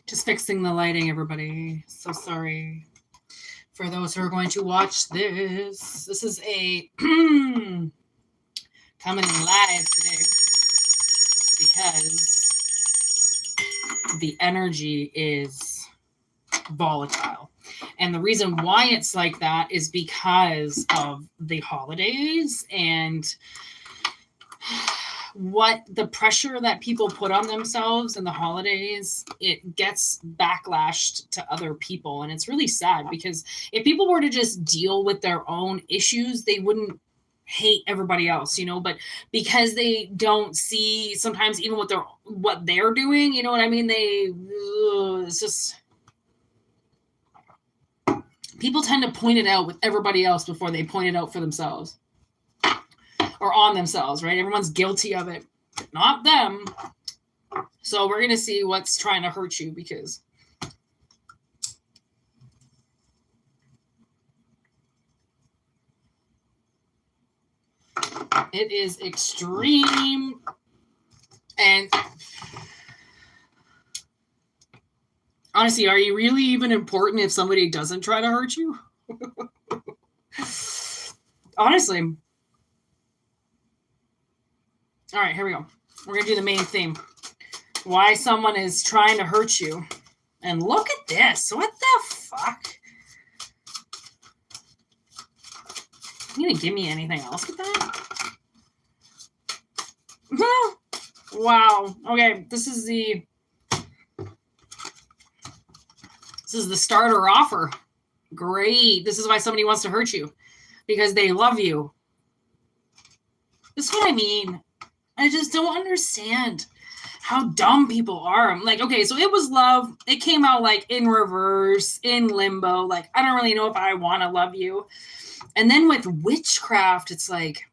Just fixing the lighting, everybody. So sorry for those who are going to watch this. This is a coming in live today because the energy is volatile. And the reason why it's like that is because of the holidays and what the pressure that people put on themselves in the holidays, it gets backlashed to other people. And it's really sad because if people were to just deal with their own issues, they wouldn't hate everybody else, but because they don't see sometimes even what they're doing, you know what I mean? It's just, people tend to point it out with everybody else before they point it out for themselves. Or on themselves, right? Everyone's guilty of it, not them. So we're going to see what's trying to hurt you because it is extreme. And honestly, are you really even important if somebody doesn't try to hurt you? Honestly. All right, here we go. We're going to do the main theme. Why someone is trying to hurt you. And look at this. What the fuck? You going to give me anything else with that? Wow. Okay, this is the starter offer. Great. This is why somebody wants to hurt you. Because they love you. This is what I mean. I just don't understand how dumb people are. I'm like, okay, so it was love. It came out like in reverse, in limbo. Like, I don't really know if I want to love you. And then with witchcraft, it's like,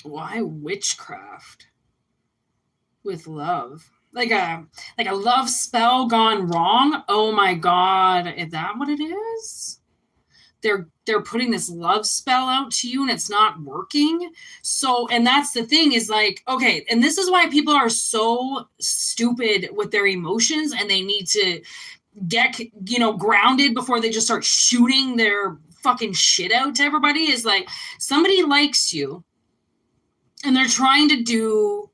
why witchcraft with love? Like a love spell gone wrong? Oh my God. Is that what it is? They're putting this love spell out to you and it's not working. So, and that's the thing is like, okay, and this is why people are so stupid with their emotions and they need to get, grounded before they just start shooting their fucking shit out to everybody. Is like, somebody likes you and they're trying to do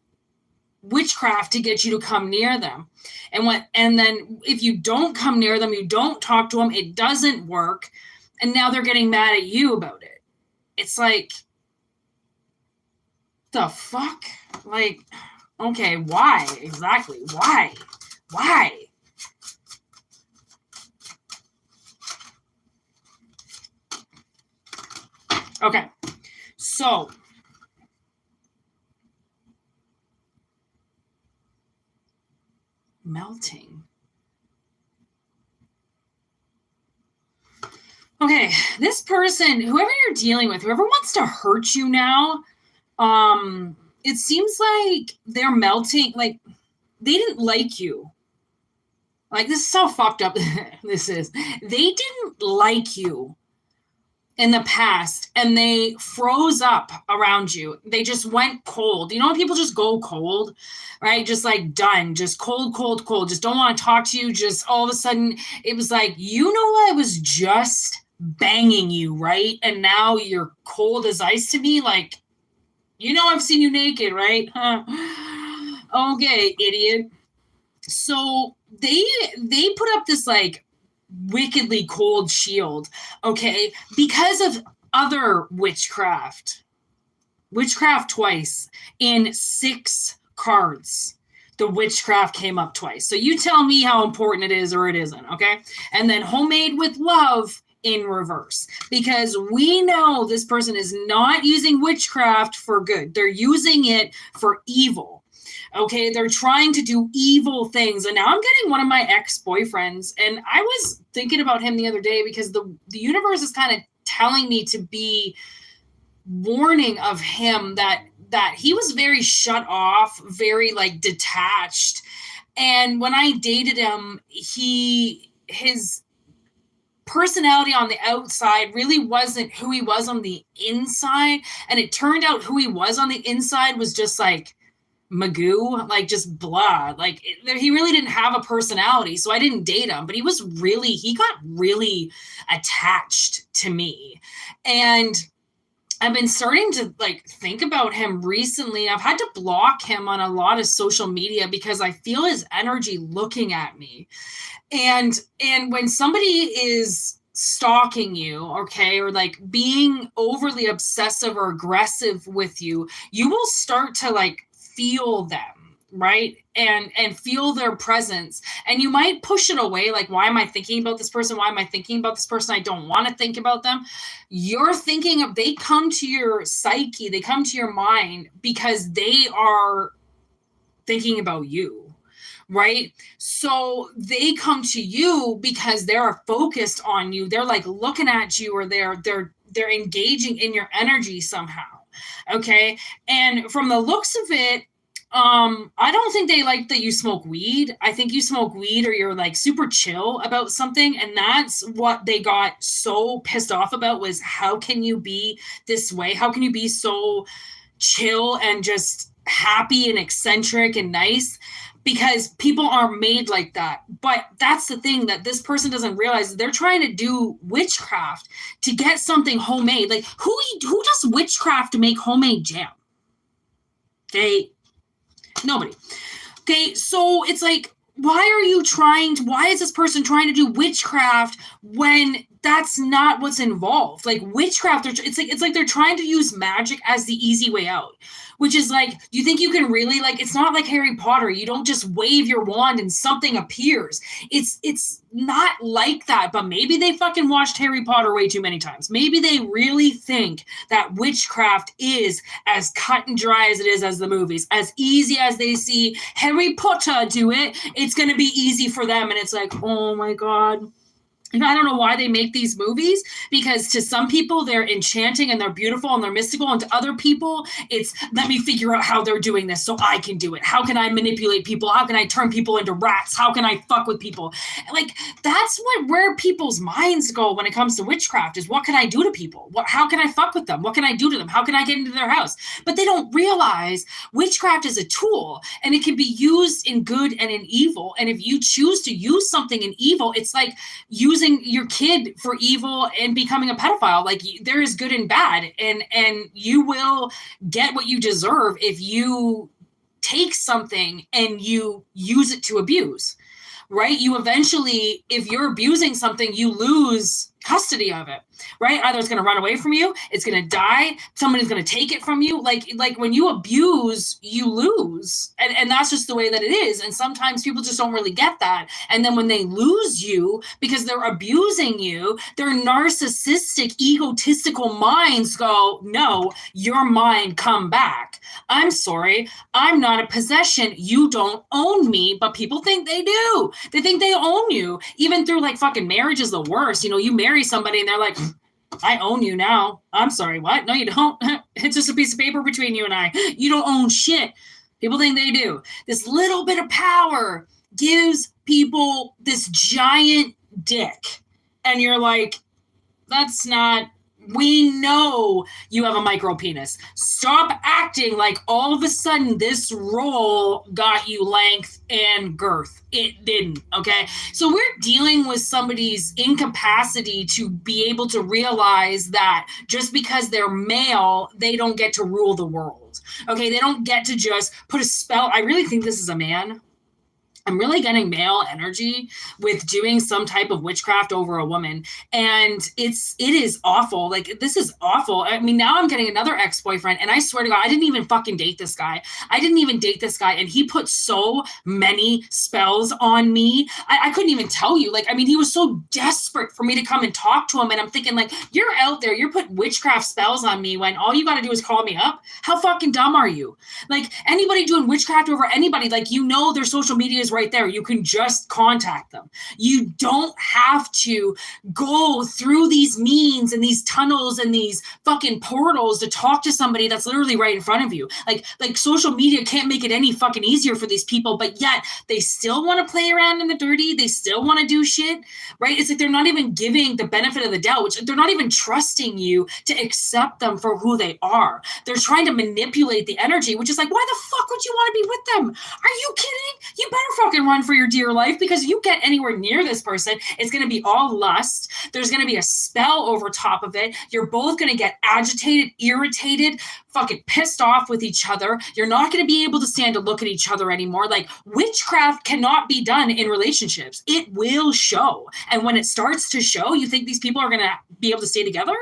witchcraft to get you to come near them. And then if you don't come near them, you don't talk to them, it doesn't work. And now they're getting mad at you about it. It's like, the fuck? Like, okay, why? Exactly. Why? Why? Okay. So, melting. Okay, this person, whoever you're dealing with, whoever wants to hurt you now, it seems like they're melting, like they didn't like you. Like, this is how fucked up this is. They didn't like you in the past and they froze up around you. They just went cold. You know when people just go cold, right? Just like done, just cold, just don't want to talk to you. Just all of a sudden it was like, I was just banging you, right? And now you're cold as ice to me. Like, I've seen you naked, right? Huh? Okay, idiot. So they put up this like wickedly cold shield, okay, because of other witchcraft twice in 6 cards. The witchcraft came up twice. So you tell me how important it is or it isn't, okay? And then homemade with love in reverse, because we know this person is not using witchcraft for good. They're using it for evil. Okay, they're trying to do evil things. And now I'm getting one of my ex-boyfriends, and I was thinking about him the other day because the universe is kind of telling me to be warning of him that he was very shut off, very like detached. And when I dated him, his personality on the outside really wasn't who he was on the inside. And it turned out who he was on the inside was just like Magoo, like just blah. Like he really didn't have a personality, so I didn't date him. But he got really attached to me, and I've been starting to like think about him recently. I've had to block him on a lot of social media because I feel his energy looking at me. And when somebody is stalking you, okay, or like being overly obsessive or aggressive with you, you will start to like feel them, right? And feel their presence. And you might push it away, like, why am I thinking about this person? Why am I thinking about this person? I don't want to think about them. You're thinking of, they come to your psyche, they come to your mind because they are thinking about you. Right? So they come to you because they're focused on you. They're like looking at you, or they're engaging in your energy somehow. Okay. And from the looks of it, I don't think they like that you smoke weed. I think you smoke weed or you're like super chill about something. And that's what they got so pissed off about, was how can you be this way? How can you be so chill and just happy and eccentric and nice? Because people are made like that. But that's the thing that this person doesn't realize. They're trying to do witchcraft to get something homemade. Like who does witchcraft to make homemade jam? Nobody. Okay, so it's like, why is this person trying to do witchcraft when that's not what's involved? Like witchcraft, it's like they're trying to use magic as the easy way out, which is like, you think you can really, like, it's not like Harry Potter. You don't just wave your wand and something appears. It's not like that, but maybe they fucking watched Harry Potter way too many times. Maybe they really think that witchcraft is as cut and dry as it is as the movies, as easy as they see Harry Potter do it. It's going to be easy for them. And it's like, oh my God. And I don't know why they make these movies, because to some people they're enchanting and they're beautiful and they're mystical, and to other people it's, let me figure out how they're doing this so I can do it. How can I manipulate people? How can I turn people into rats? How can I fuck with people? Like that's where people's minds go when it comes to witchcraft, is what can I do to people? How can I fuck with them? What can I do to them? How can I get into their house? But they don't realize witchcraft is a tool, and it can be used in good and in evil. And if you choose to use something in evil, it's like using your kid for evil and becoming a pedophile. Like there is good and bad, and you will get what you deserve if you take something and you use it to abuse, right? You eventually, if you're abusing something, you lose custody of it, right? Either it's going to run away from you, it's going to die, somebody's going to take it from you. Like when you abuse, you lose. And that's just the way that it is. And sometimes people just don't really get that. And then when they lose you because they're abusing you, their narcissistic, egotistical minds go, no, your mind, come back. I'm sorry, I'm not a possession. You don't own me, but people think they do. They think they own you, even through like fucking marriage is the worst. You know, you marry somebody and they're like, I own you now. I'm sorry, what? No, you don't. It's just a piece of paper between you and I. You don't own shit. People think they do. This little bit of power gives people this giant dick. And you're like, that's not, we know you have a micro penis. Stop acting like all of a sudden this role got you length and girth. It didn't, okay? So we're dealing with somebody's incapacity to be able to realize that just because they're male, they don't get to rule the world, okay? They don't get to just put a spell. I really think this is a man. I'm really getting male energy with doing some type of witchcraft over a woman. And it is awful. Like, this is awful. I mean, now I'm getting another ex-boyfriend, and I swear to God, I didn't even fucking date this guy. And he put so many spells on me. I couldn't even tell you. Like, I mean, he was so desperate for me to come and talk to him. And I'm thinking, like, you're out there, you're putting witchcraft spells on me when all you got to do is call me up. How fucking dumb are you? Like, anybody doing witchcraft over anybody, like, you know, their social media is right there. You can just contact them. You don't have to go through these means and these tunnels and these fucking portals to talk to somebody that's literally right in front of you. Like social media can't make it any fucking easier for these people, but yet they still want to play around in the dirty. They still want to do shit, right? It's like they're not even giving the benefit of the doubt, which they're not even trusting you to accept them for who they are. They're trying to manipulate the energy, which is like, why the fuck would you want to be with them? Are you kidding? You better fucking run for your dear life, because if you get anywhere near this person, it's going to be all lust. There's going to be a spell over top of it. You're both going to get agitated, irritated, fucking pissed off with each other. You're not going to be able to stand to look at each other anymore. Like, witchcraft cannot be done in relationships. It will show. And when it starts to show, you think these people are going to be able to stay together?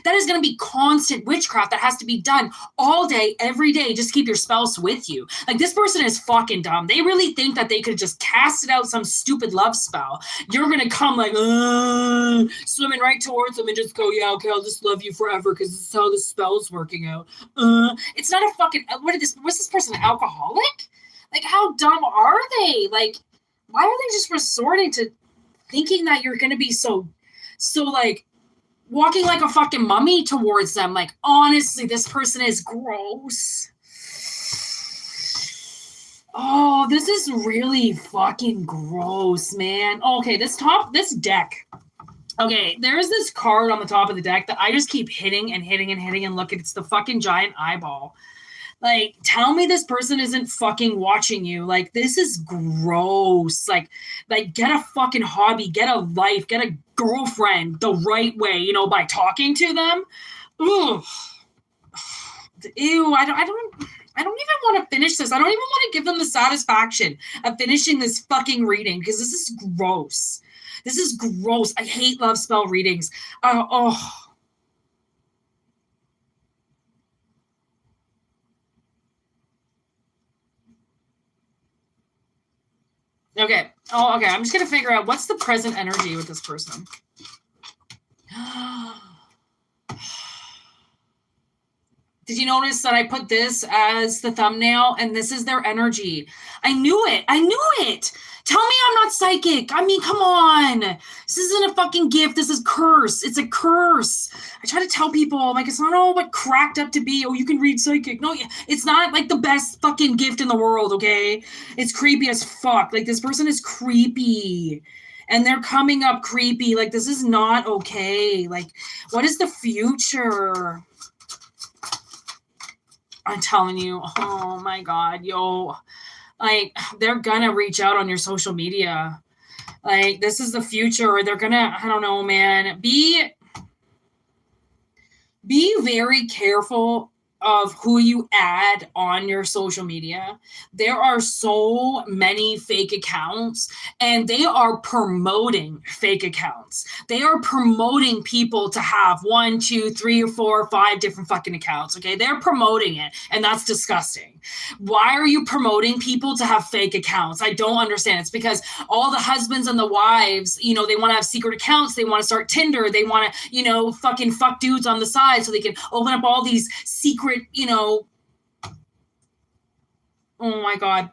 That is going to be constant witchcraft that has to be done all day, every day, just to keep your spouse with you. Like, this person is fucking dumb. They really think that they could just cast it out some stupid love spell. You're going to come like, swimming right towards them and just go, yeah, okay, I'll just love you forever because this is how the spell's working out. It's not a fucking, was this person an alcoholic? Like, how dumb are they? Like, why are they just resorting to thinking that you're going to be so like walking like a fucking mummy towards them? Like, honestly, this person is gross. Oh, this is really fucking gross, man. Okay, this deck. Okay, there's this card on the top of the deck that I just keep hitting and hitting and hitting, and look, it's the fucking giant eyeball. Like, tell me this person isn't fucking watching you. Like, this is gross. Like get a fucking hobby, get a life, get a girlfriend the right way, you know, by talking to them. Ugh. Ew, I don't even want to finish this. I don't even want to give them the satisfaction of finishing this fucking reading, because this is gross. This is gross. I hate love spell readings. Okay. Oh, okay. I'm just going to figure out what's the present energy with this person. Did you notice that I put this as the thumbnail and this is their energy? I knew it. Tell me I'm not psychic. I mean, come on. This isn't a fucking gift. This is curse. It's a curse. I try to tell people, like, it's not all what cracked up to be. Oh, you can read psychic. No, it's not like the best fucking gift in the world, okay? It's creepy as fuck. Like, this person is creepy. And they're coming up creepy. Like, this is not okay. Like, what is the future? I'm telling you, oh my God, yo, like, they're gonna reach out on your social media. Like, this is the future, or they're gonna, I don't know, man. Be very careful of who you add on your social media. There are so many fake accounts, and they are promoting fake accounts. They are promoting people to have 1, 2, 3, or 4 or 5 different fucking accounts. Okay. They're promoting it, and that's disgusting. Why are you promoting people to have fake accounts? I don't understand. It's because all the husbands and the wives, you know, they want to have secret accounts. They want to start Tinder. They want to, you know, fucking fuck dudes on the side so they can open up all these secret, you know, oh my God.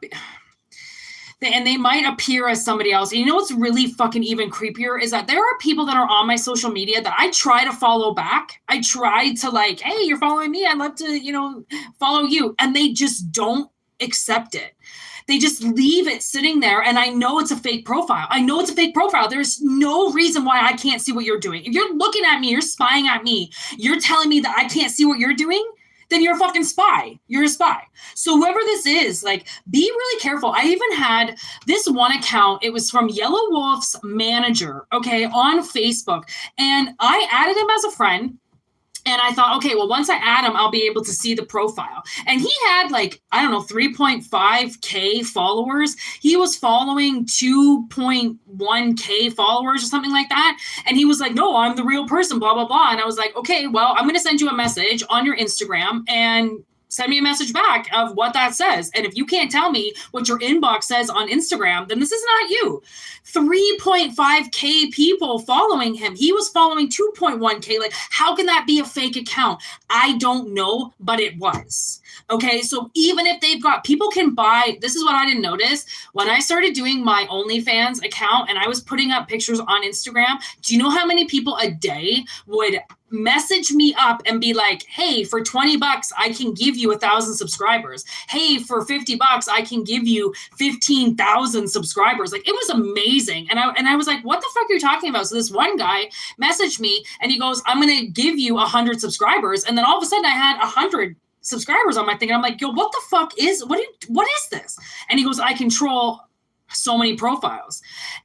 And they might appear as somebody else. And you know what's really fucking even creepier is that there are people that are on my social media that I try to follow back. I try to, like, hey, you're following me. I'd love to, you know, follow you. And they just don't accept it. They just leave it sitting there. And I know it's a fake profile. There's no reason why I can't see what you're doing. If you're looking at me, you're spying at me, you're telling me that I can't see what you're doing, then you're a fucking spy. You're a spy. So whoever this is, like, be really careful. I even had this one account. It was from Yellow Wolf's manager, okay, on Facebook. And I added him as a friend. And I thought, okay, well, once I add him, I'll be able to see the profile. And he had, like, I don't know, 3.5K followers. He was following 2.1K followers or something like that. And he was like, no, I'm the real person, blah, blah, blah. And I was like, okay, well, I'm going to send you a message on your Instagram, and send me a message back of what that says. And if you can't tell me what your inbox says on Instagram, then this is not you. 3.5K people following him. He was following 2.1K. Like, how can that be a fake account? I don't know, but it was. Okay, so even if they've got, people can buy, this is what I didn't notice. When I started doing my OnlyFans account and I was putting up pictures on Instagram, do you know how many people a day would message me up and be like, hey, for $20, I can give you 1,000 subscribers. Hey, for $50, I can give you 15,000 subscribers. Like, it was amazing. And I was like, what the fuck are you talking about? So this one guy messaged me and he goes, I'm going to give you 100 subscribers. And then all of a sudden I had 100 subscribers on my thing. And I'm like, yo, what the fuck what is this? And he goes, I control so many profiles.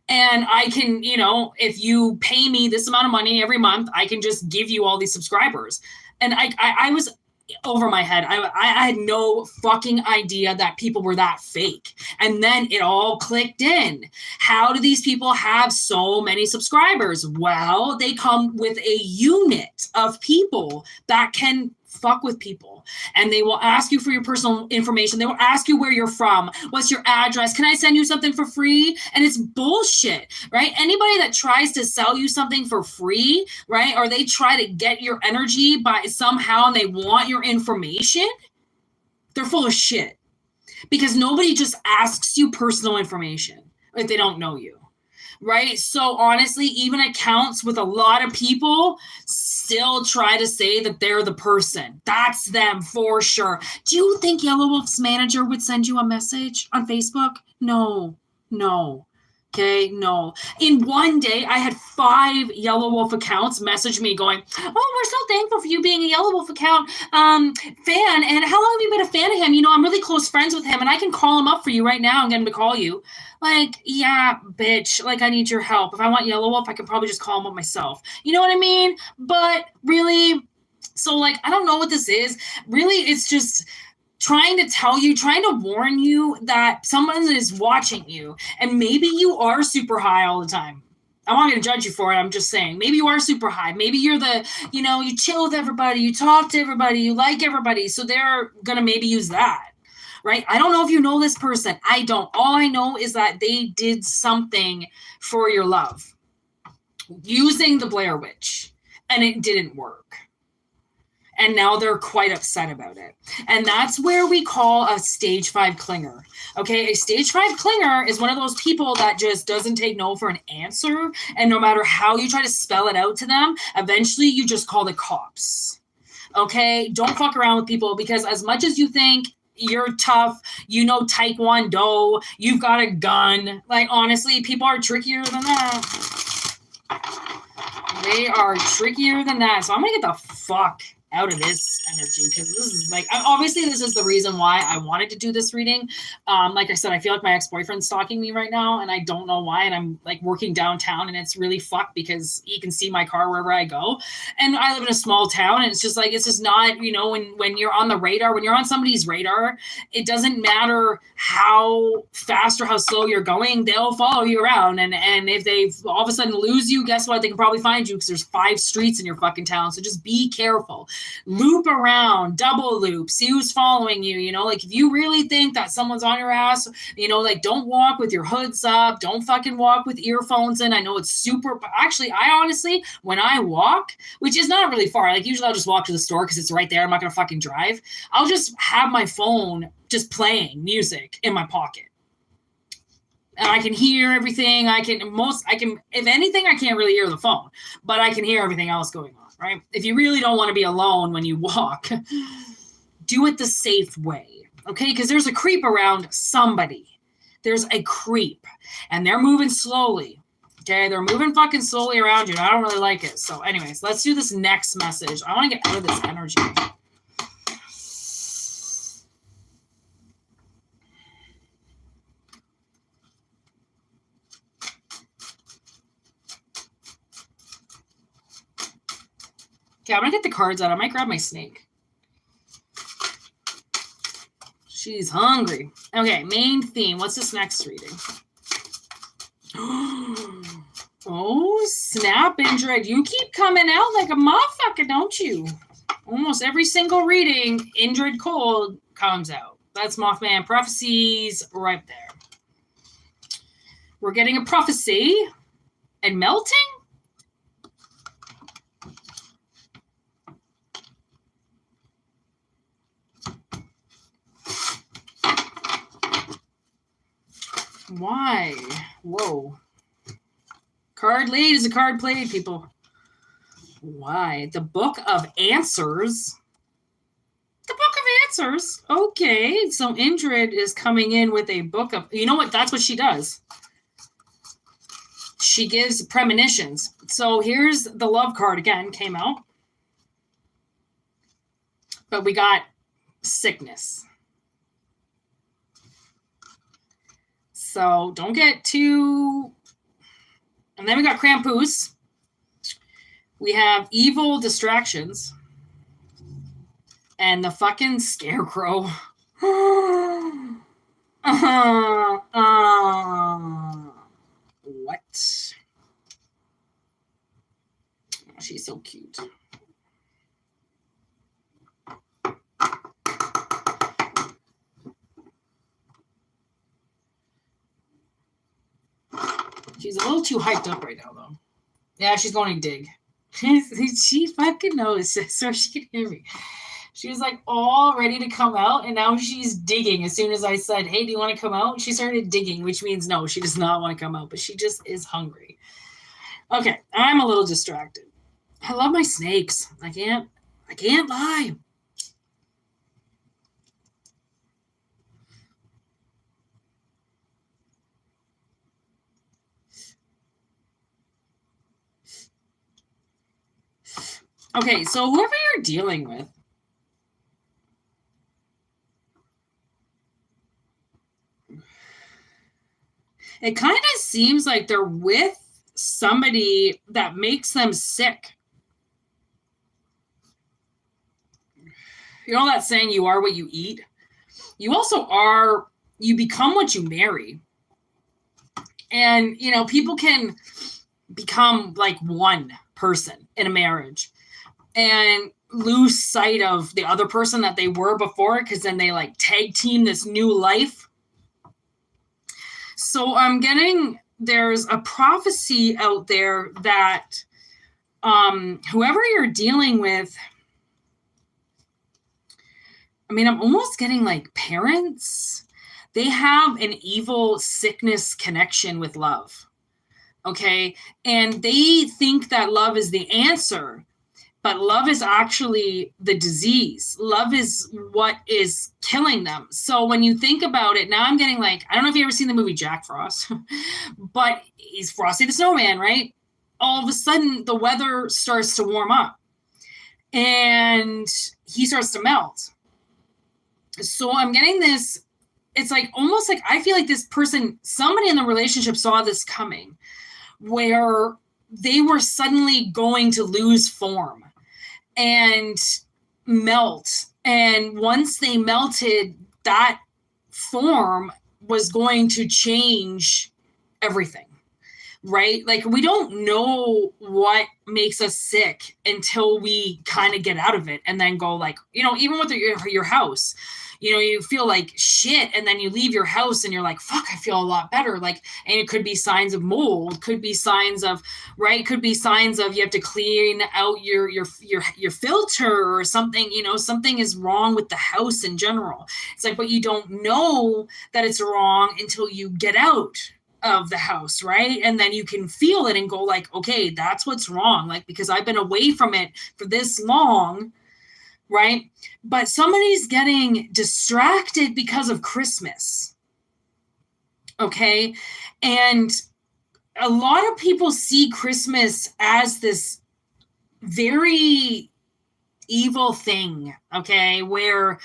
And I can, if you pay me this amount of money every month, I can just give you all these subscribers. And I was over my head. I had no fucking idea that people were that fake. And then it all clicked in. How do these people have so many subscribers? Well, they come with a unit of people that can fuck with people, and they will ask you for your personal information. They will ask you where you're from, what's your address, can I send you something for free? And it's bullshit, right? Anybody that tries to sell you something for free, right, or they try to get your energy by somehow and they want your information, they're full of shit, because nobody just asks you personal information if they don't know you. Right? So honestly, even accounts with a lot of people still try to say that they're the person. That's them for sure. Do you think Yellow Wolf's manager would send you a message on Facebook? No. Okay, no. In one day, I had 5 Yellow Wolf accounts message me going, oh, we're so thankful for you being a Yellow Wolf account fan. And how long have you been a fan of him? I'm really close friends with him, and I can call him up for you right now and get him to call you. Like, yeah, bitch, like, I need your help. If I want Yellow Wolf, I can probably just call him up myself. You know what I mean? But really, so, like, I don't know what this is. Really, it's just trying to warn you that someone is watching you, and maybe you are super high all the time. I'm not going to judge you for it. I'm just saying, maybe you are super high. Maybe you're you chill with everybody, you talk to everybody, you like everybody. So they're going to maybe use that, right? I don't know if you know this person. I don't. All I know is that they did something for your love using the Blair Witch, and it didn't work. And now they're quite upset about it. And that's where we call a stage 5 clinger. Okay, a stage 5 clinger is one of those people that just doesn't take no for an answer. And no matter how you try to spell it out to them, eventually you just call the cops. Okay, don't fuck around with people, because as much as you think you're tough, Taekwondo, you've got a gun, like, honestly, people are trickier than that. They are trickier than that. So I'm going to get the fuck out of this energy, because this is like, obviously this is the reason why I wanted to do this reading. Like I said, I feel like my ex-boyfriend's stalking me right now, and I don't know why. And I'm like working downtown, and it's really fucked because he can see my car wherever I go. And I live in a small town, and it's just like, it's just not, when you're on the radar, when you're on somebody's radar, it doesn't matter how fast or how slow you're going, they'll follow you around. And if they all of a sudden lose you, guess what? They can probably find you, because there's 5 streets in your fucking town. So just be careful. Loop around, double loop, see who's following you. Like, if you really think that someone's on your ass, like, don't walk with your hoods up, don't fucking walk with earphones in. I know it's super, but actually, I honestly, when I walk, which is not really far, like, usually I'll just walk to the store because it's right there, I'm not gonna fucking drive, I'll just have my phone just playing music in my pocket. And I can hear everything. If anything, I can't really hear the phone, but I can hear everything else going on. Right? If you really don't want to be alone when you walk, do it the safe way, okay? Because there's a creep around somebody. There's a creep, and they're moving slowly, okay? They're moving fucking slowly around you, and I don't really like it. So anyways, let's do this next message. I want to get out of this energy. Okay, I'm going to get the cards out. I might grab my snake. She's hungry. Okay, main theme. What's this next reading? Oh, snap, Indra. You keep coming out like a motherfucker, don't you? almost every single reading, Indrid Cold comes out. That's Mothman Prophecies right there. We're getting a prophecy and melting. Why? Whoa. Card laid is a card played, people. Why? The Book of Answers. The Book of Answers. Okay, so Indrid is coming in with a book of... You know what? That's what she does. She gives premonitions. So here's the love card again, came out. But we got sickness. So don't get too... And then we got Krampus. We have evil distractions. And the fucking scarecrow. What? Oh, she's so cute. She's a little too hyped up right now, though. Yeah, she's going to dig. She fucking knows, so she can hear me. She was like all ready to come out, and now she's digging. As soon as I said, hey, do you want to come out? She started digging, which means no, she does not want to come out, but she just is hungry. Okay, I'm a little distracted. I love my snakes. I can't lie. Okay, so whoever you're dealing with, it kind of seems like they're with somebody that makes them sick. You know that saying, you are what you eat? You also are, you become what you marry. And, you know, people can become like one person in a marriage and lose sight of the other person that they were before, because then they like tag team this new life. So I'm getting, there's a prophecy out there that whoever you're dealing with, I mean, I'm almost getting like parents, they have an evil sickness connection with love. Okay. And they think that love is the answer. But love is actually the disease. Love is what is killing them. So when you think about it, now I'm getting like, I don't know if you've ever seen the movie Jack Frost, but he's Frosty the Snowman, right? All of a sudden, the weather starts to warm up and he starts to melt. So I'm getting this, it's like almost like I feel like this person, somebody in the relationship saw this coming, where they were suddenly going to lose form and melt. And once they melted, that form was going to change everything, right? Like, we don't know what makes us sick until we kind of get out of it and then go like, you know, even with your house, you know, you feel like shit and then you leave your house and you're like, fuck, I feel a lot better. Like, and it could be signs of mold, could be signs of, right? Could be signs of you have to clean out your filter or something, you know, something is wrong with the house in general. It's like, but you don't know that it's wrong until you get out of the house, right? And then you can feel it and go like, okay, that's what's wrong. Like, because I've been away from it for this long, right? But somebody's getting distracted because of Christmas. Okay. And a lot of people see Christmas as this very evil thing. Okay. Where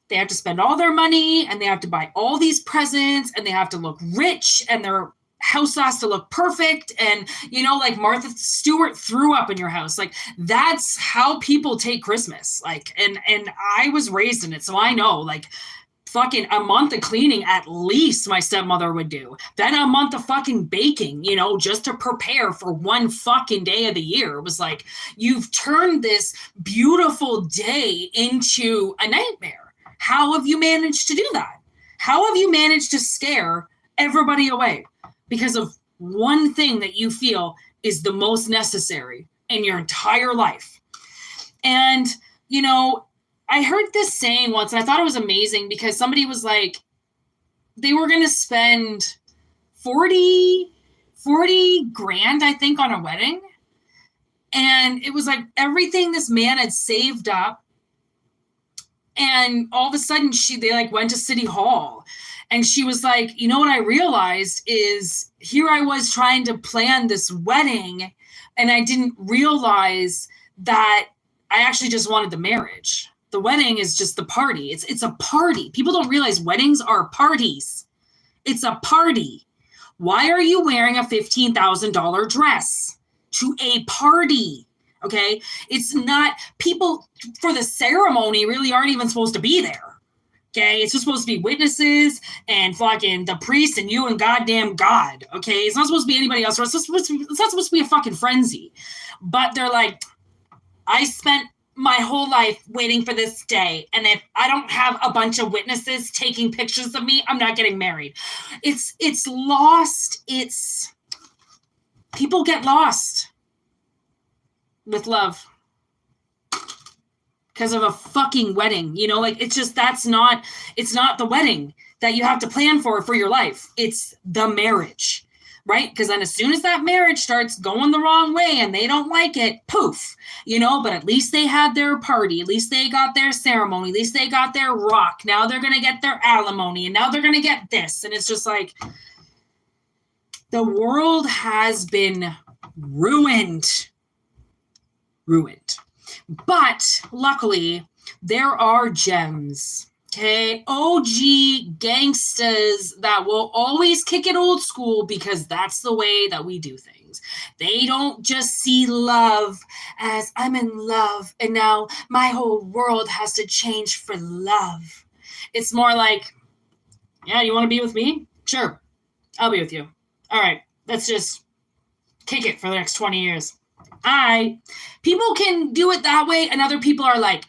they have to spend all their money and they have to buy all these presents and they have to look rich and their house has to look perfect. And, you know, like Martha Stewart threw up in your house. Like, that's how people take Christmas. Like, and I was raised in it. So I know, like, fucking a month of cleaning at least my stepmother would do. Then a month of fucking baking, you know, just to prepare for one fucking day of the year. It was like, you've turned this beautiful day into a nightmare. How have you managed to do that? How have you managed to scare everybody away because of one thing that you feel is the most necessary in your entire life? And, you know, I heard this saying once, and I thought it was amazing because somebody was like, they were going to spend 40 grand, I think, on a wedding. And it was like everything this man had saved up. And all of a sudden they like went to City Hall, and she was like, you know what I realized is here I was trying to plan this wedding, and I didn't realize that I actually just wanted the marriage. The wedding is just the party. It's a party. People don't realize weddings are parties. It's a party. Why are you wearing a $15,000 dress to a party? Okay. It's not, people for the ceremony really aren't even supposed to be there. Okay. It's just supposed to be witnesses and fucking the priest and you and goddamn God. Okay. It's not supposed to be anybody else. It's not supposed to be a fucking frenzy. But they're like, I spent my whole life waiting for this day. And if I don't have a bunch of witnesses taking pictures of me, I'm not getting married. It's lost. People get lost with love because of a fucking wedding, you know, like it's not the wedding that you have to plan for your life. It's the marriage, right? Because then as soon as that marriage starts going the wrong way and they don't like it, poof, you know, but at least they had their party. At least they got their ceremony. At least they got their rock. Now they're going to get their alimony, and now they're going to get this. And it's just like, the world has been ruined. But luckily, there are gems. Okay, OG gangsters that will always kick it old school because that's the way that we do things. They don't just see love as I'm in love and now my whole world has to change for love. It's more like, yeah, you want to be with me? Sure, I'll be with you. All right, let's just kick it for the next 20 years. People can do it that way, and other people are like,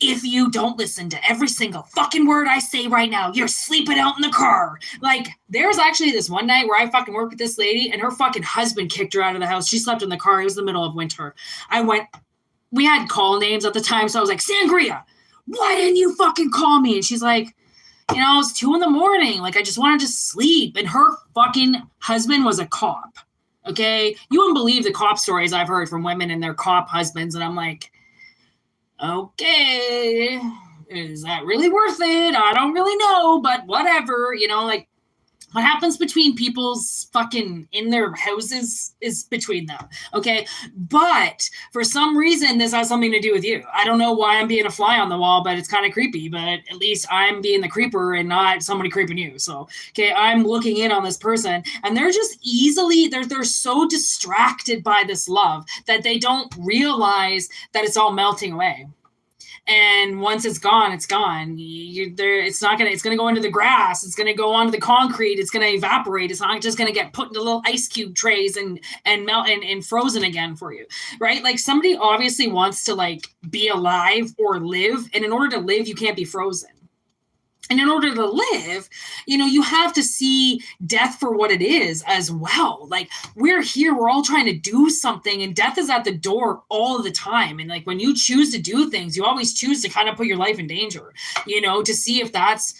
if you don't listen to every single fucking word I say right now, you're sleeping out in the car. Like, there's actually this one night where I fucking worked with this lady, and her fucking husband kicked her out of the house. She slept in the car. It was the middle of winter. We had call names at the time, so I was like, Sangria, why didn't you fucking call me? And she's like, you know, it's 2 a.m. Like, I just wanted to sleep. And her fucking husband was a cop. Okay, you wouldn't believe the cop stories I've heard from women and their cop husbands, and I'm like, okay, is that really worth it? I don't really know, but whatever, you know, like, what happens between people's fucking in their houses is between them, okay? But for some reason, this has something to do with you. I don't know why I'm being a fly on the wall, but it's kind of creepy. But at least I'm being the creeper and not somebody creeping you. So, okay, I'm looking in on this person, and they're just they're so distracted by this love that they don't realize that it's all melting away. And once it's gone, it's gone. It's going to go into the grass. It's going to go onto the concrete. It's going to evaporate. It's not just going to get put into little ice cube trays and melt and frozen again for you, right? Like, somebody obviously wants to like be alive or live. And in order to live, you can't be frozen. And in order to live, you know, you have to see death for what it is as well. Like, we're here, we're all trying to do something, and death is at the door all the time. And like, when you choose to do things, you always choose to kind of put your life in danger, you know, to see if that's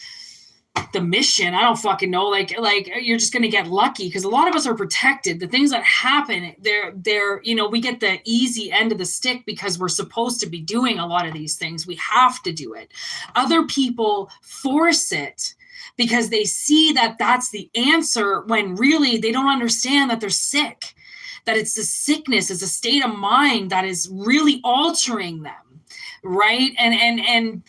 the mission. I don't fucking know. Like you're just going to get lucky because a lot of us are protected. The things that happen, they're, you know, we get the easy end of the stick because we're supposed to be doing a lot of these things. We have to do it. Other people force it because they see that that's the answer when really they don't understand that they're sick, that it's a sickness, it's a state of mind that is really altering them. Right. And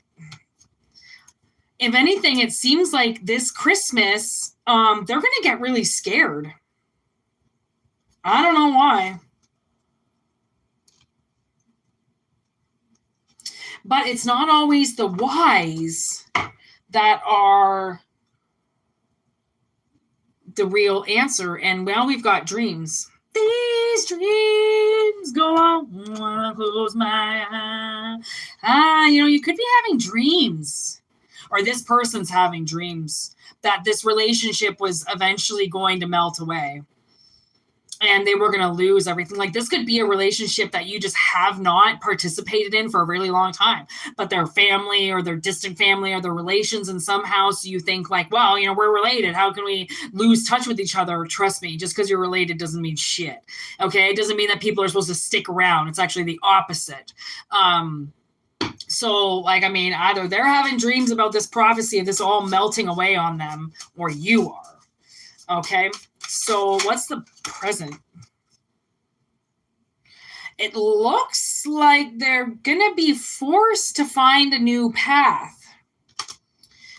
if anything, it seems like this Christmas, they're going to get really scared. I don't know why. But it's not always the wise that are the real answer. And now we've got dreams. These dreams go on when I close my eyes. You could be having dreams, or this person's having dreams that this relationship was eventually going to melt away and they were going to lose everything. Like, this could be a relationship that you just have not participated in for a really long time, but their family or their distant family or their relations, and somehow so you think like, well, we're related. How can we lose touch with each other? Trust me, just because you're related doesn't mean shit. Okay. It doesn't mean that people are supposed to stick around. It's actually the opposite. So, either they're having dreams about this prophecy of this all melting away on them, or you are. Okay. So what's the present? It looks like they're going to be forced to find a new path.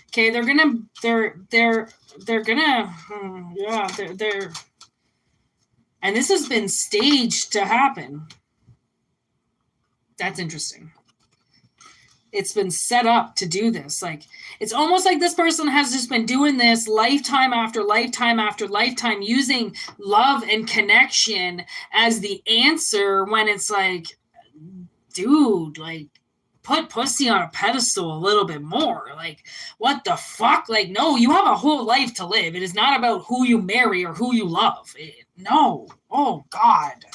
Okay. They're going to, and this has been staged to happen. That's interesting. It's been set up to do this. Like, it's almost like this person has just been doing this lifetime after lifetime after lifetime, using love and connection as the answer, when it's like, dude, like, put pussy on a pedestal a little bit more. Like, what the fuck? Like, no, you have a whole life to live. It is not about who you marry or who you love. No. Oh, God.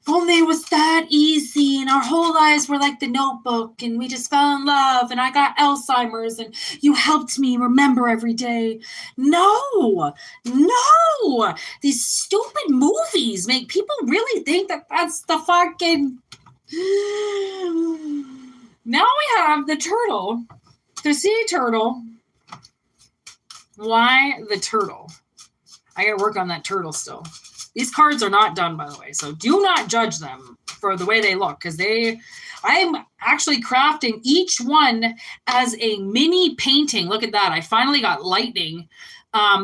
If only it was that easy and our whole lives were like The Notebook and we just fell in love and I got Alzheimer's and you helped me remember every day. No. These stupid movies make people really think that that's the fucking... Now we have the turtle, the sea turtle. Why the turtle? I gotta work on that turtle still. These cards are not done, by the way, so do not judge them for the way they look, because I'm actually crafting each one as a mini painting. Look at that. I finally got lightning.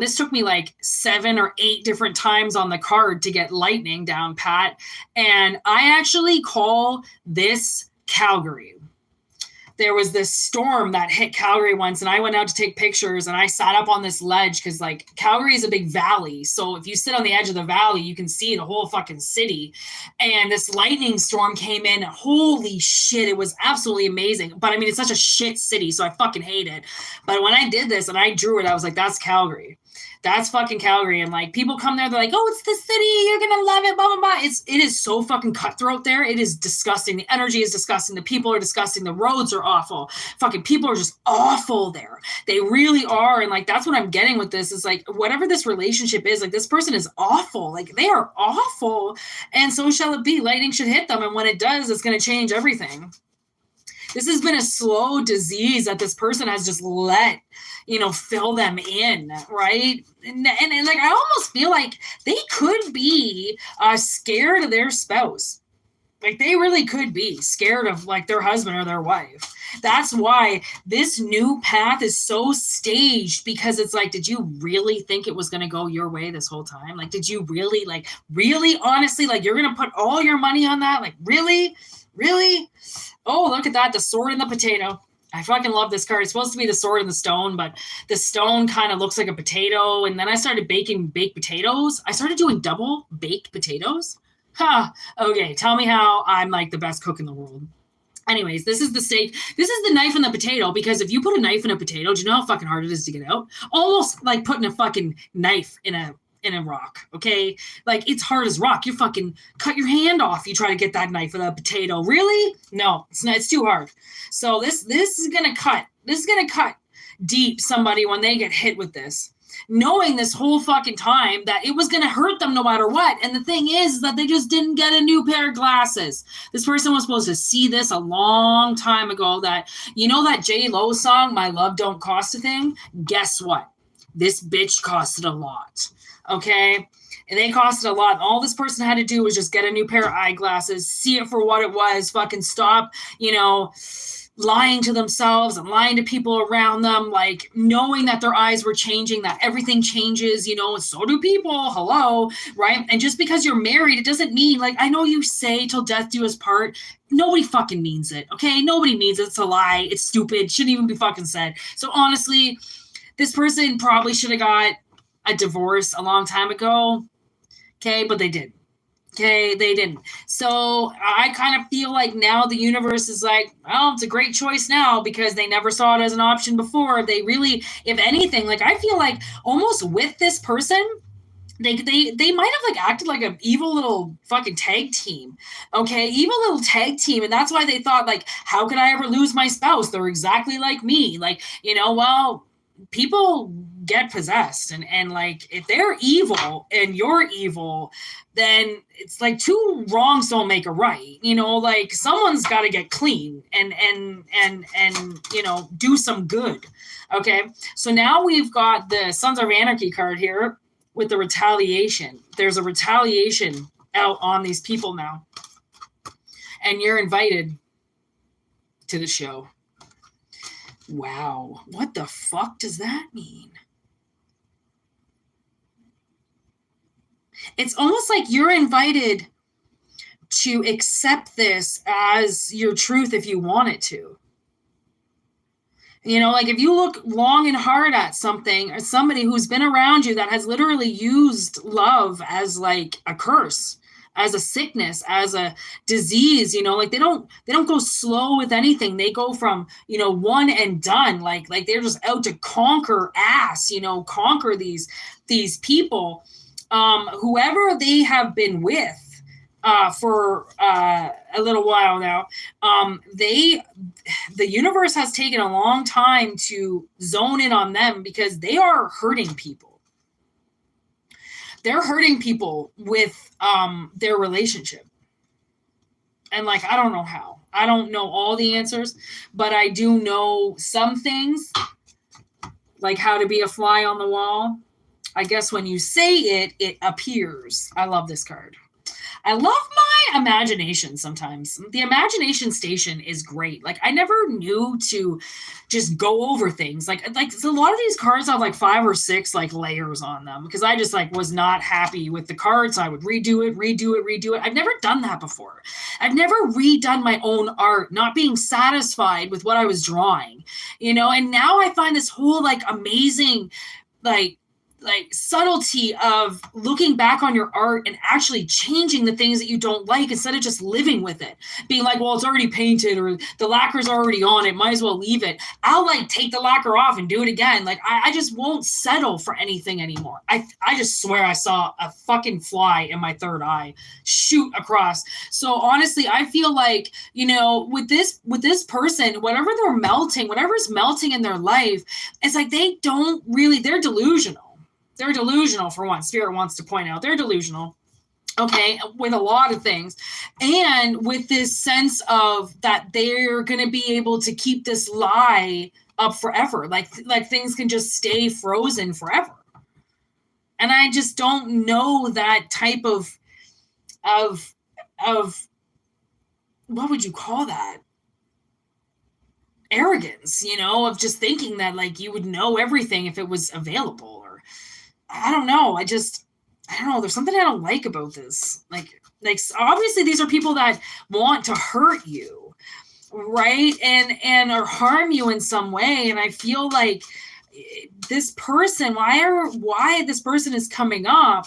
This took me like 7 or 8 different times on the card to get lightning down pat, and I actually call this Calgary. There was this storm that hit Calgary once, and I went out to take pictures, and I sat up on this ledge because, like, Calgary is a big valley. So if you sit on the edge of the valley, you can see the whole fucking city. And this lightning storm came in. Holy shit, it was absolutely amazing. But, I mean, it's such a shit city, so I fucking hate it. But when I did this and I drew it, I was like, that's Calgary. That's fucking Calgary. And like, people come there, they're like, oh, it's the city, you're gonna love it, blah blah blah. It is so fucking cutthroat there. It is disgusting. The energy is disgusting. The people are disgusting. The roads are awful. Fucking people are just awful there. They really are. And like, that's what I'm getting with this, is like, whatever this relationship is, like, this person is awful. Like, they are awful. And so shall it be. Lightning should hit them, and when it does, it's gonna change everything. This has been a slow disease that this person has just let, fill them in, right? And like, I almost feel like they could be scared of their spouse. Like, they really could be scared of like their husband or their wife. That's why this new path is so staged, because it's like, did you really think it was going to go your way this whole time? Like, did you really, honestly, like, you're going to put all your money on that? Like, really? Oh, look at that. The sword and the potato. I fucking love this card. It's supposed to be the sword and the stone, but the stone kind of looks like a potato. And then I started baking baked potatoes. I started doing double baked potatoes. Okay, tell me how I'm like the best cook in the world. Anyways, this is the steak. This is the knife and the potato, because if you put a knife in a potato, do you know how fucking hard it is to get out? Almost like putting a fucking knife in a rock, okay? Like, it's hard as rock. You fucking cut your hand off. You try to get that knife with a potato. Really? No, it's not. It's too hard. So this is gonna cut. This is gonna cut deep somebody when they get hit with this, knowing this whole fucking time that it was gonna hurt them no matter what. And the thing is that they just didn't get a new pair of glasses. This person was supposed to see this a long time ago. That, that J-Lo song, "My Love Don't Cost a Thing"? Guess what? This bitch costed a lot. Okay, and they costed a lot. All this person had to do was just get a new pair of eyeglasses, see it for what it was, fucking stop, lying to themselves and lying to people around them, like knowing that their eyes were changing, that everything changes, you know, and so do people, hello, right? And just because you're married, it doesn't mean, like, I know you say till death do us part. Nobody fucking means it, okay? Nobody means it. It's a lie. It's stupid. Shouldn't even be fucking said. So honestly, this person probably should have got a divorce a long time ago, okay? But they didn't. Okay, they didn't. So I kind of feel like now the universe is like, well, it's a great choice now because they never saw it as an option before. They really, if anything, like I feel like almost with this person, they might have like acted like an evil little fucking tag team. Okay, evil little tag team. And that's why they thought, like, how could I ever lose my spouse? They're exactly like me. Like, you know, well, people get possessed, and like if they're evil and you're evil, then it's like two wrongs don't make a right, you know, like someone's got to get clean and you know, do some good. Okay, so now we've got the Sons of Anarchy card here with the retaliation. There's a retaliation out on these people now, and you're invited to the show. Wow, what the fuck does that mean? It's almost like you're invited to accept this as your truth if you want it to. You know, like if you look long and hard at something or somebody who's been around you that has literally used love as like a curse, as a sickness, as a disease, you know, like they don't go slow with anything. They go from, you know, one and done. Like they're just out to conquer ass, you know, conquer these people. Whoever they have been with for a little while now, the universe has taken a long time to zone in on them because they are hurting people. They're hurting people with their relationship. And like, I don't know how. I don't know all the answers, but I do know some things, like how to be a fly on the wall. I guess when you say it, it appears. I love this card. I love my imagination sometimes. The imagination station is great. Like I never knew to just go over things. Like so a lot of these cards have like 5 or 6 like layers on them because I just like was not happy with the cards. So I would redo it. I've never done that before. I've never redone my own art, not being satisfied with what I was drawing, you know, and now I find this whole like amazing like subtlety of looking back on your art and actually changing the things that you don't like instead of just living with it, being like, well, it's already painted or the lacquer's already on it, might as well leave it. I'll like take the lacquer off and do it again. Like I just won't settle for anything anymore. I just swear I saw a fucking fly in my third eye shoot across. So honestly, I feel like, you know, with this person, whatever's melting in their life, it's like they're delusional. They're delusional, for one. Spirit wants to point out they're delusional, okay, with a lot of things. And with this sense of that they're going to be able to keep this lie up forever. Like things can just stay frozen forever. And I just don't know that type of what would you call that? Arrogance, you know, of just thinking that like you would know everything if it was available. I don't know. I don't know. There's something I don't like about this. Like obviously these are people that want to hurt you, right? And or harm you in some way. And I feel like this person, why this person is coming up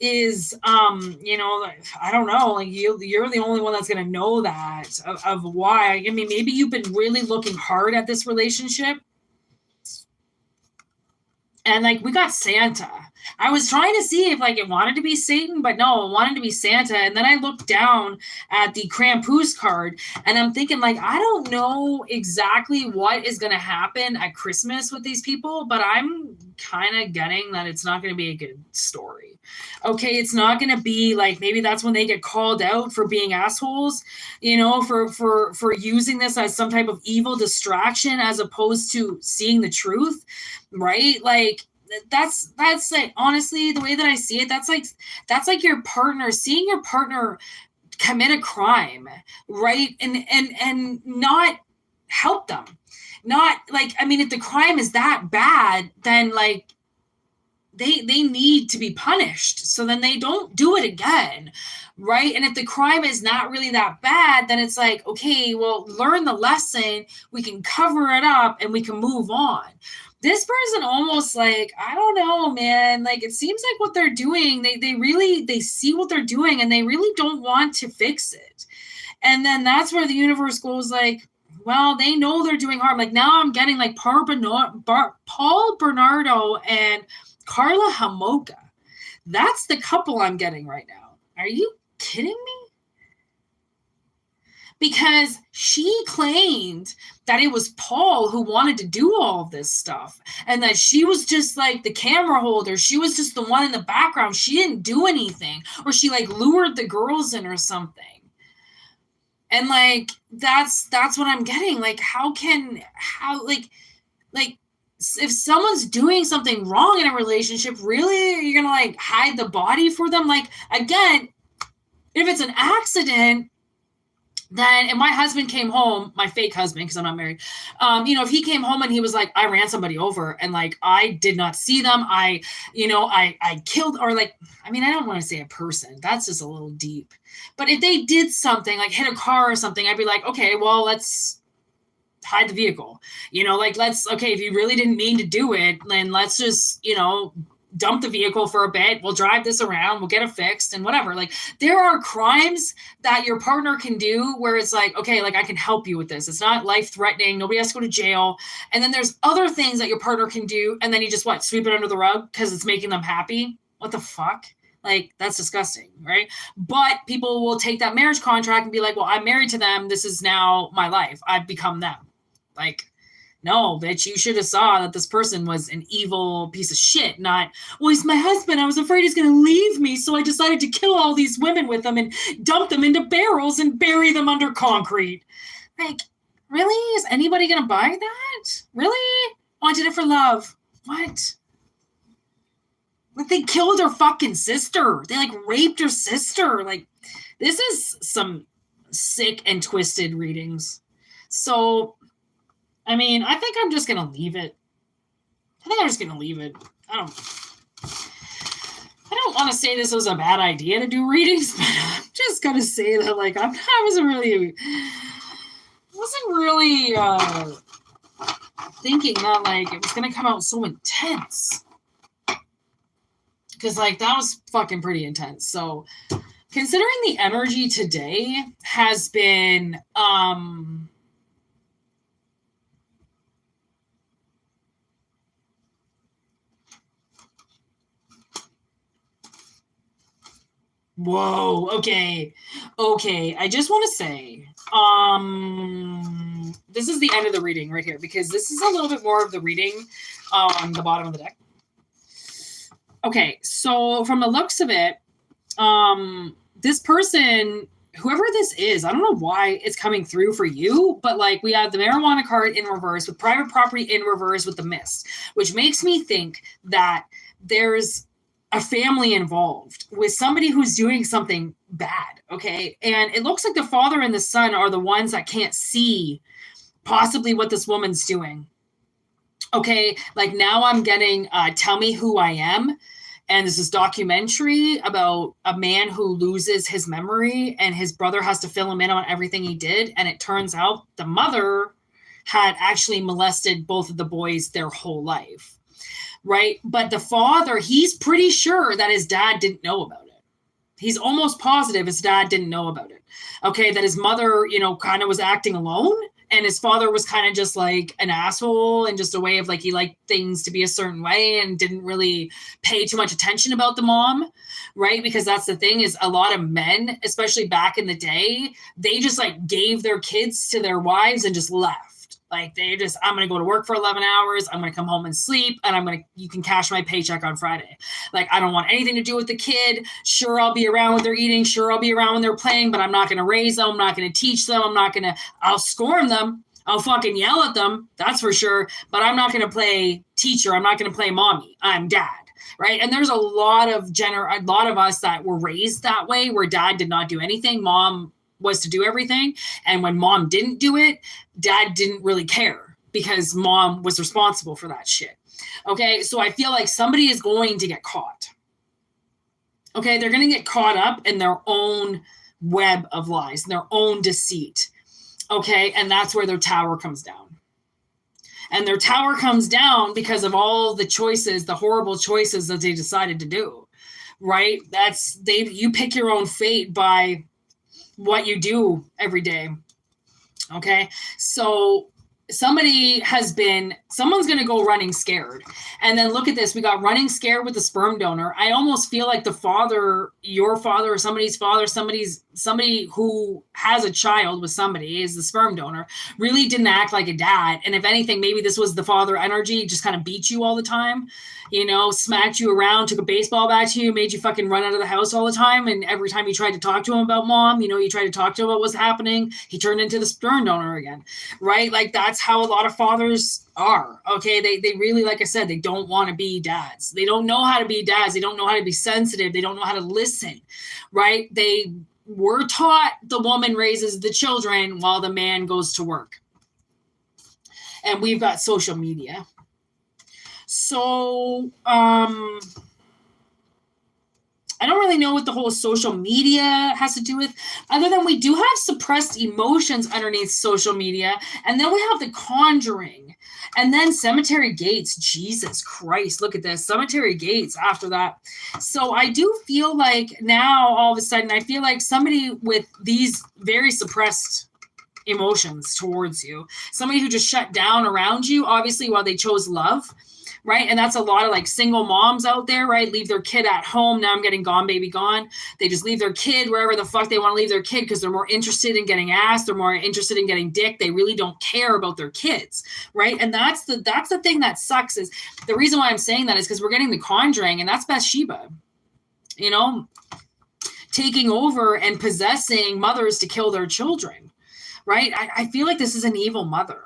is, you know, I don't know. Like you're the only one that's going to know that of why. I mean, maybe you've been really looking hard at this relationship. And like we got Santa. I was trying to see if like it wanted to be Satan, but no, it wanted to be Santa. And then I looked down at the Krampus card and I'm thinking like, I don't know exactly what is going to happen at Christmas with these people, but I'm kind of getting that it's not going to be a good story. Okay, it's not going to be like, maybe that's when they get called out for being assholes, you know, for using this as some type of evil distraction as opposed to seeing the truth, right? Like that's like, honestly, the way that I see it, that's like your partner, seeing your partner commit a crime, right? And not help them. Not like, I mean, if the crime is that bad, then like they need to be punished. So then they don't do it again. Right. And if the crime is not really that bad, then it's like, okay, well, learn the lesson. We can cover it up and we can move on. This person almost like, I don't know, man. Like, it seems like what they're doing, they see what they're doing and they really don't want to fix it. And then that's where the universe goes like, well, they know they're doing harm. Like now I'm getting like Paul Bernardo and Carla Homolka. That's the couple I'm getting right now. Are you kidding me? Because she claimed that it was Paul who wanted to do all of this stuff and that she was just like the camera holder. She was just the one in the background. She didn't do anything, or she like lured the girls in or something. And like, that's what I'm getting. Like, if someone's doing something wrong in a relationship, really, you're going to like hide the body for them? Like, again, if it's an accident, then, and my husband came home, my fake husband, because I'm not married, if he came home and he was like, I ran somebody over and like, I did not see them. I killed, or like, I mean, I don't want to say a person. That's just a little deep. But if they did something like hit a car or something, I'd be like, okay, well, let's hide the vehicle. Okay, if you really didn't mean to do it, then let's just, dump the vehicle for a bit. We'll drive this around. We'll get it fixed and whatever. Like, there are crimes that your partner can do where it's like, okay, like I can help you with this. It's not life threatening. Nobody has to go to jail. And then there's other things that your partner can do. And then you just sweep it under the rug because it's making them happy. What the fuck? Like, that's disgusting, right? But people will take that marriage contract and be like, well, I'm married to them. This is now my life. I've become them. Like, no, bitch, you should have saw that this person was an evil piece of shit, not, well, he's my husband. I was afraid he's going to leave me, so I decided to kill all these women with him and dump them into barrels and bury them under concrete. Like, really? Is anybody going to buy that? Really? Oh, I did it for love. What? Like, they killed her fucking sister. They, like, raped her sister. Like, this is some sick and twisted readings. So, I mean, I think I'm just going to leave it. I don't want to say this was a bad idea to do readings, but I'm just going to say that, like, I wasn't really thinking that, like, it was going to come out so intense. Because, like, that was fucking pretty intense. So, considering the energy today has been, whoa, okay. I just want to say, this is the end of the reading right here, because this is a little bit more of the reading on the bottom of the deck. Okay, so from the looks of it, this person, whoever this is, I don't know why it's coming through for you, but like we have the marijuana card in reverse with private property in reverse with the mist, which makes me think that there's a family involved with somebody who's doing something bad. Okay. And it looks like the father and the son are the ones that can't see possibly what this woman's doing. Okay. Like now I'm getting, Tell Me Who I Am. And this is documentary about a man who loses his memory and his brother has to fill him in on everything he did. And it turns out the mother had actually molested both of the boys their whole life. Right. But the father, he's pretty sure that his dad didn't know about it. He's almost positive his dad didn't know about it. Okay. That his mother, kind of was acting alone. And his father was kind of just like an asshole and just a way of like, he liked things to be a certain way and didn't really pay too much attention about the mom. Right. Because that's the thing is a lot of men, especially back in the day, they just like gave their kids to their wives and just left. Like I'm going to go to work for 11 hours. I'm going to come home and sleep and you can cash my paycheck on Friday. Like, I don't want anything to do with the kid. Sure. I'll be around when they're eating. Sure. I'll be around when they're playing, but I'm not going to raise them. I'm not going to teach them. I'll scorn them. I'll fucking yell at them. That's for sure. But I'm not going to play teacher. I'm not going to play mommy. I'm dad. Right. And there's a lot of us that were raised that way where dad did not do anything. Mom was to do everything. And when mom didn't do it, dad didn't really care because mom was responsible for that shit. Okay, so I feel like somebody is going to get caught. Okay, they're going to get caught up in their own web of lies, their own deceit. Okay, and that's where their tower comes down. And their tower comes down because of all the choices, the horrible choices that they decided to do. Right? You pick your own fate by what you do every day. Okay, so someone's going to go running scared. And then look at this. We got running scared with the sperm donor. I almost feel like the father, your father or somebody's father, somebody who has a child with somebody is the sperm donor, really didn't act like a dad. And if anything, maybe this was the father energy, just kind of beat you all the time, smacked you around, took a baseball bat to you, made you fucking run out of the house all the time. And every time you tried to talk to him about mom, you tried to talk to him about what's happening, he turned into the sperm donor again, right? Like that's how a lot of fathers are. Okay. They really, like I said, they don't want to be dads. They don't know how to be dads. They don't know how to be sensitive. They don't know how to listen, right? They were taught the woman raises the children while the man goes to work. And we've got social media. So, I don't really know what the whole social media has to do with, other than we do have suppressed emotions underneath social media. And then we have The Conjuring. And then Cemetery Gates. Jesus Christ, look at this. Cemetery Gates after that. So I do feel like now, all of a sudden, I feel like somebody with these very suppressed emotions towards you, somebody who just shut down around you, obviously, while they chose love, right? And that's a lot of like single moms out there, right? Leave their kid at home. Now I'm getting Gone Baby Gone. They just leave their kid wherever the fuck they want to leave their kid because they're more interested in getting ass. They're more interested in getting dick. They really don't care about their kids, right? And that's the thing that sucks. Is the reason why I'm saying that is because we're getting The Conjuring, and that's Bathsheba, taking over and possessing mothers to kill their children, right? I feel like this is an evil mother.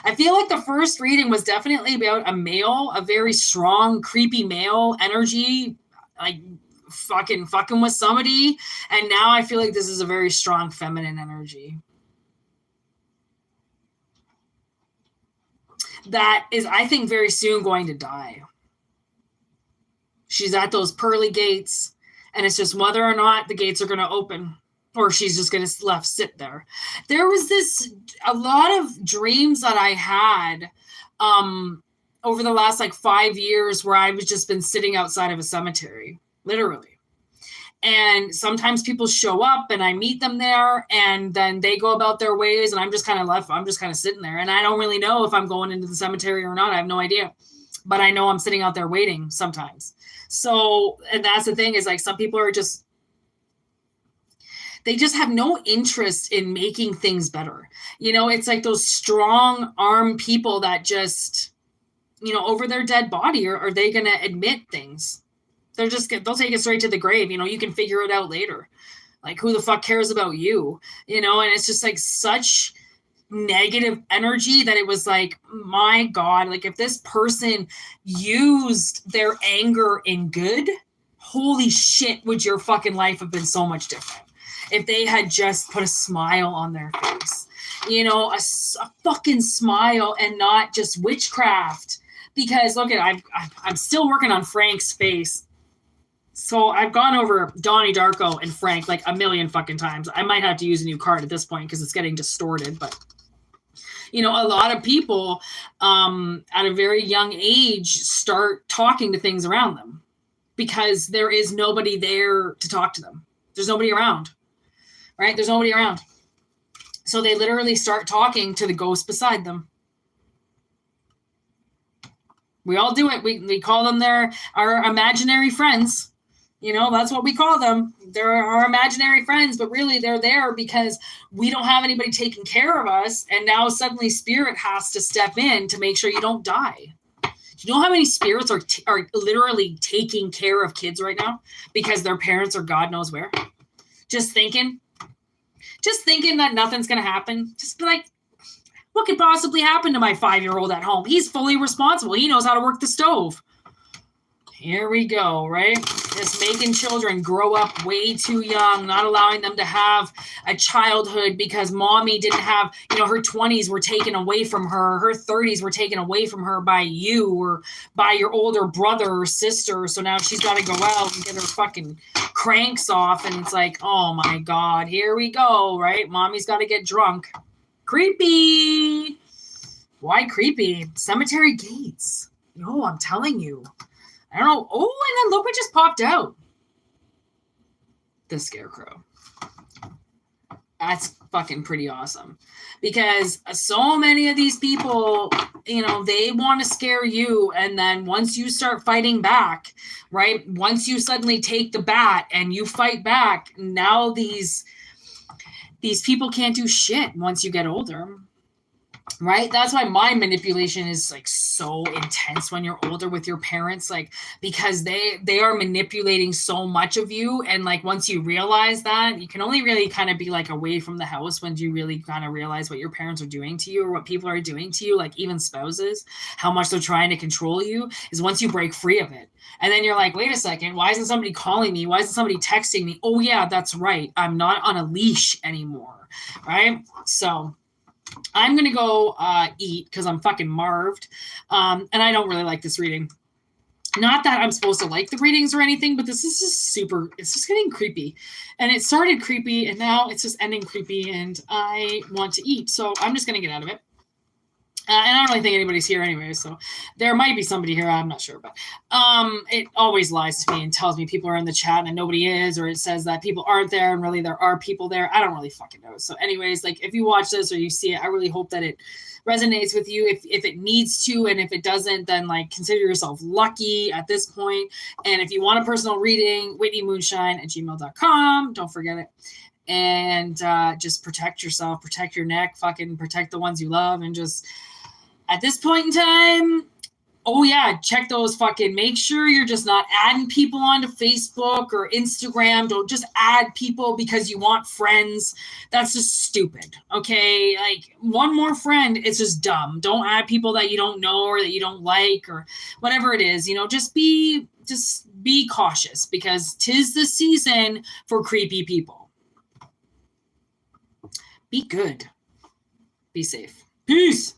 I feel like the first reading was definitely about a male, a very strong, creepy male energy, like fucking with somebody. And now I feel like this is a very strong feminine energy. That is, I think, very soon going to die. She's at those pearly gates, and it's just whether or not the gates are going to open. Or she's just going to sit there. There was a lot of dreams that I had over the last 5 years where I've just been sitting outside of a cemetery, literally. And sometimes people show up and I meet them there and then they go about their ways and I'm just kind of sitting there. And I don't really know if I'm going into the cemetery or not. I have no idea. But I know I'm sitting out there waiting sometimes. So, and that's the thing is some people are just, they just have no interest in making things better. It's like those strong arm people that just, over their dead body, or are they going to admit things? They'll take it straight to the grave. You can figure it out later. Like, who the fuck cares about you? And it's just such negative energy that it was my God, if this person used their anger in good, holy shit, would your fucking life have been so much different. If they had just put a smile on their face, a fucking smile and not just witchcraft. Because look I'm still working on Frank's face. So I've gone over Donnie Darko and Frank a million fucking times. I might have to use a new card at this point because it's getting distorted. But, a lot of people at a very young age start talking to things around them because there is nobody there to talk to them. There's nobody around. Right? There's nobody around. So they literally start talking to the ghost beside them. We all do it. We call them our imaginary friends. That's what we call them. They're our imaginary friends, but really they're there because we don't have anybody taking care of us. And now suddenly spirit has to step in to make sure you don't die. You know how many spirits are literally taking care of kids right now because their parents are God knows where? Just thinking that nothing's going to happen. Just be like, what could possibly happen to my 5-year-old at home? He's fully responsible. He knows how to work the stove. Here we go, right? Just making children grow up way too young, not allowing them to have a childhood because mommy didn't have, her 20s were taken away from her. Her 30s were taken away from her by you or by your older brother or sister. So now she's got to go out and get her fucking cranks off. And it's like, oh my God, here we go, right? Mommy's got to get drunk. Creepy. Why creepy? Cemetery gates. No, I'm telling you. I don't know. Oh, and then look what just popped out. The Scarecrow. That's fucking pretty awesome. Because so many of these people, they want to scare you. And then once you start fighting back, right? Once you suddenly take the bat and you fight back, now these people can't do shit once you get older. Right? That's why mind manipulation is like so intense when you're older with your parents, like, because they are manipulating so much of you. And like, once you realize that, you can only really kind of be like away from the house when you really kind of realize what your parents are doing to you or what people are doing to you, like even spouses, how much they're trying to control you, is once you break free of it. And then you're like, wait a second, why isn't somebody calling me? Why isn't somebody texting me? Oh yeah, that's right. I'm not on a leash anymore. Right? So I'm going to go eat because I'm fucking marved. And I don't really like this reading. Not that I'm supposed to like the readings or anything, but this is just it's just getting creepy. And it started creepy and now it's just ending creepy and I want to eat. So I'm just going to get out of it. And I don't really think anybody's here anyway, so there might be somebody here. I'm not sure, but it always lies to me and tells me people are in the chat and nobody is, or it says that people aren't there and really there are people there. I don't really fucking know. So anyways, like if you watch this or you see it, I really hope that it resonates with you if it needs to. And if it doesn't, then like consider yourself lucky at this point. And if you want a personal reading, WhitneyMoonshine@gmail.com. Don't forget it. And just protect yourself, protect your neck, fucking protect the ones you love, and just at this point in time, oh yeah, check those fucking, make sure you're just not adding people onto Facebook or Instagram. Don't just add people because you want friends. That's just stupid. Okay. Like one more friend, it's just dumb. Don't add people that you don't know or that you don't like or whatever it is, just be cautious because 'tis the season for creepy people. Be good. Be safe. Peace.